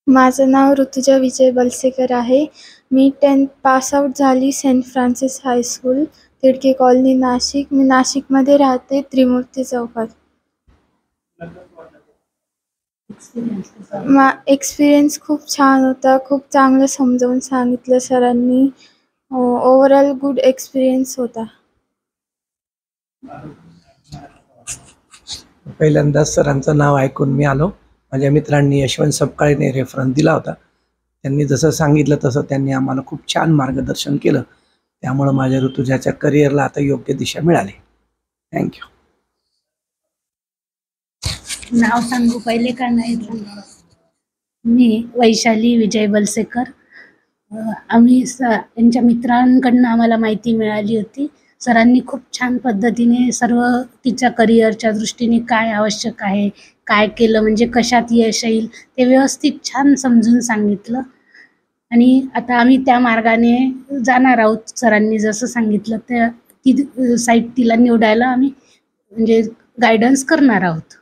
माझं नाव ऋतुजा विजय बलसेकर आहे. मी 10th पास आउट झाली Saint Francis high school, Tidke colony, Nashik. मी नाशिकमध्ये राहते, त्रिमूर्ती चौकात. एक्सपिरियन्स खूप छान होता. खूप चांगलं समजावून सांगितलं सरांनी. ओव्हरऑल गुड एक्सपिरियन्स होता. पहिल्यांदा सरांचं नाव ऐकून मी आलो. माझ्या मित्रांनी यशवंत सपकाळेने रेफरन्स दिला होता. त्यांनी जसं सांगितलं तसं त्यांनी आम्हाला खूप छान मार्गदर्शन केलं. त्यामुळं माझ्या ऋतुजाच्या करिअरला आता योग्य दिशा मिळाली. थँक्यू. नाव सांगू पहिले का नाही? मी वैशाली विजय बलसेकर. आम्ही यांच्या मित्रांकडनं आम्हाला माहिती मिळाली होती. सरांनी खूप छान पद्धतीने सर्व तिच्या करिअरच्या दृष्टीने काय आवश्यक आहे, काय केलं म्हणजे कशात यश येईल ते व्यवस्थित छान समजून सांगितलं. आणि आता आम्ही त्या मार्गाने जाणार आहोत. सरांनी जसं सांगितलं त्या ती साईट तिला निवडायला आम्ही म्हणजे गायडन्स करणार आहोत.